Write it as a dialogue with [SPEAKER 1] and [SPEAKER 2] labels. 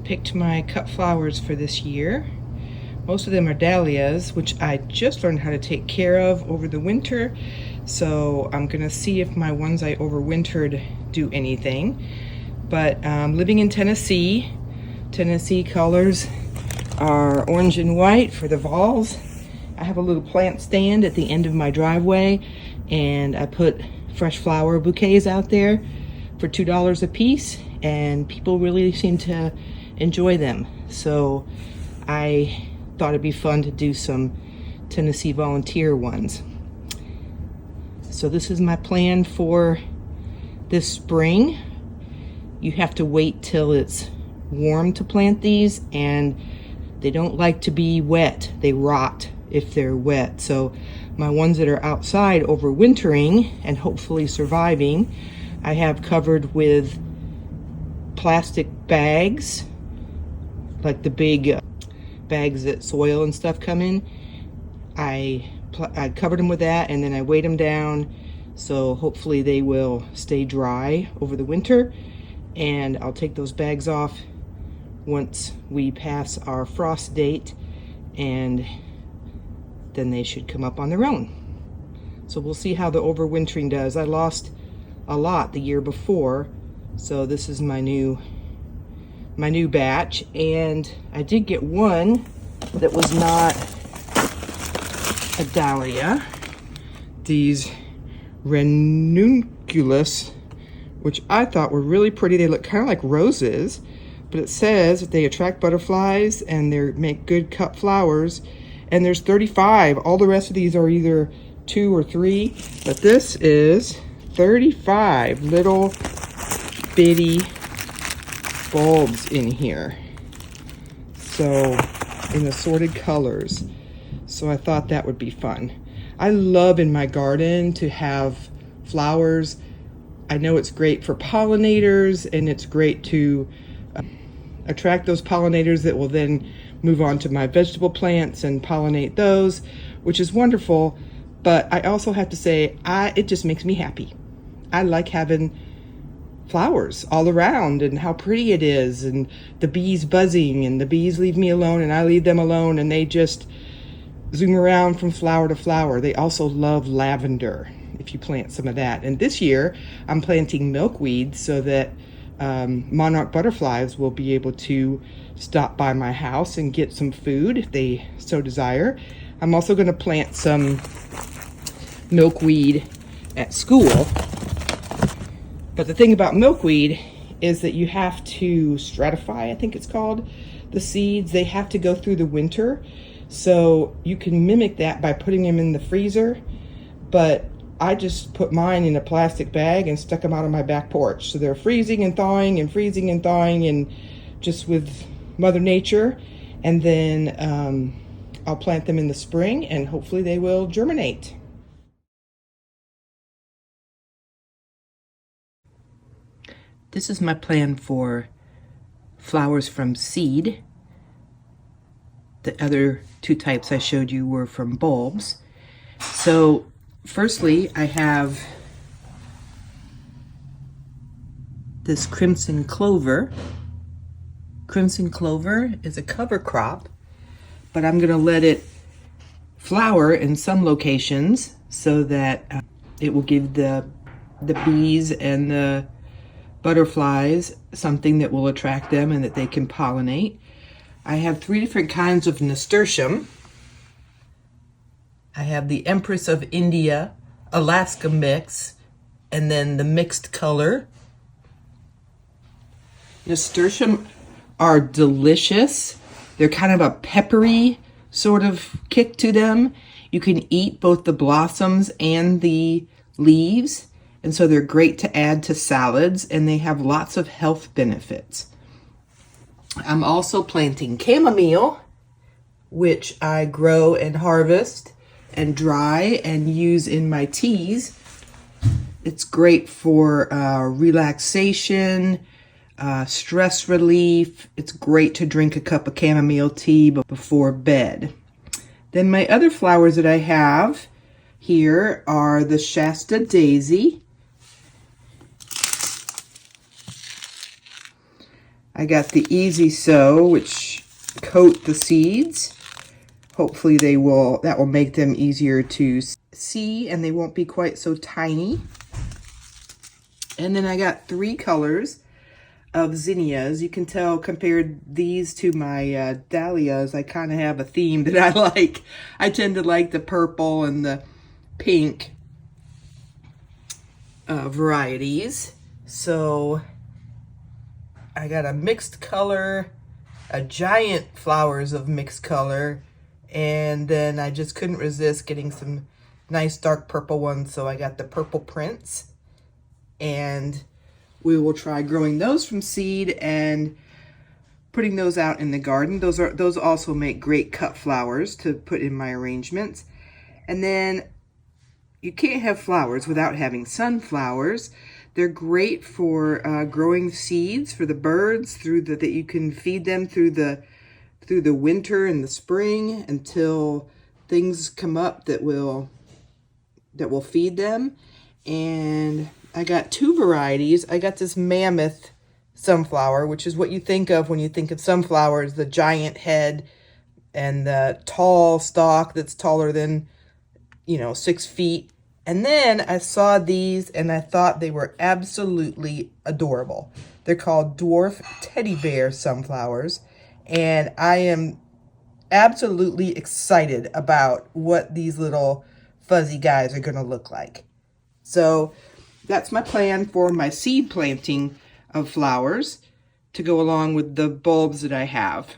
[SPEAKER 1] picked my cut flowers for this year. Most of them are dahlias, which I just learned how to take care of over the winter. So I'm gonna see if my ones I overwintered do anything. But living in Tennessee, Tennessee colors are orange and white for the Vols. I have a little plant stand at the end of my driveway, and I put fresh flower bouquets out there for $2 a piece, and people really seem to enjoy them. So I thought it'd be fun to do some Tennessee volunteer ones. So this is my plan for this spring. You have to wait till it's warm to plant these, and they don't like to be wet. They rot if they're wet. So my ones that are outside overwintering and hopefully surviving, I have covered with plastic bags, like the big bags that soil and stuff come in. I covered them with that, and then I weighed them down, so hopefully they will stay dry over the winter. And I'll take those bags off once we pass our frost date, and then they should come up on their own. So we'll see how the overwintering does. I lost a lot the year before, so this is my new batch. And I did get one that was not a dahlia. These ranunculus, which I thought were really pretty. They look kind of like roses, but it says that they attract butterflies and they make good cut flowers. And there's 35. All the rest of these are either 2 or 3, but this is 35 little bitty bulbs in here. So in assorted colors. So I thought that would be fun. I love in my garden to have flowers. I know it's great for pollinators, and it's great to attract those pollinators that will then move on to my vegetable plants and pollinate those, which is wonderful. But I also have to say, it just makes me happy. I like having flowers all around and how pretty it is, and the bees buzzing, and the bees leave me alone and I leave them alone, and they just zoom around from flower to flower. They also love lavender if you plant some of that. And this year I'm planting milkweed so that monarch butterflies will be able to stop by my house and get some food if they so desire. I'm also going to plant some milkweed at school. But the thing about milkweed is that you have to stratify, I think it's called, the seeds. They have to go through the winter. So you can mimic that by putting them in the freezer. But I just put mine in a plastic bag and stuck them out on my back porch. So they're freezing and thawing and freezing and thawing, and just with Mother Nature. And then I'll plant them in the spring, and hopefully they will germinate. This is my plan for flowers from seed. The other 2 types I showed you were from bulbs. So firstly, I have this crimson clover. Crimson clover is a cover crop, but I'm gonna let it flower in some locations so that it will give the bees and the butterflies something that will attract them and that they can pollinate. I have 3 different kinds of nasturtium. I have the Empress of India, Alaska mix, and then the mixed color. Nasturtium are delicious. They're kind of a peppery sort of kick to them. You can eat both the blossoms and the leaves, and so they're great to add to salads, and they have lots of health benefits. I'm also planting chamomile, which I grow and harvest and dry and use in my teas. It's great for relaxation, stress relief. It's great to drink a cup of chamomile tea before bed. Then my other flowers that I have here are the Shasta daisy. I got the Easy Sow, which coat the seeds. Hopefully that will make them easier to see and they won't be quite so tiny. And then I got 3 colors of zinnias. You can tell, compared these to my dahlias, I kind of have a theme that I like. I tend to like the purple and the pink varieties. So I got a mixed color, a giant flowers of mixed color, and then I just couldn't resist getting some nice dark purple ones, so I got the Purple Prince. And we will try growing those from seed and putting those out in the garden. Those also make great cut flowers to put in my arrangements. And then you can't have flowers without having sunflowers. They're great for growing seeds for the birds that you can feed them through the winter and the spring until things come up that will feed them. And I got 2 varieties. I got this mammoth sunflower, which is what you think of when you think of sunflowers, the giant head and the tall stalk that's taller than, 6 feet. And then I saw these and I thought they were absolutely adorable. They're called dwarf teddy bear sunflowers. And I am absolutely excited about what these little fuzzy guys are going to look like. So that's my plan for my seed planting of flowers to go along with the bulbs that I have.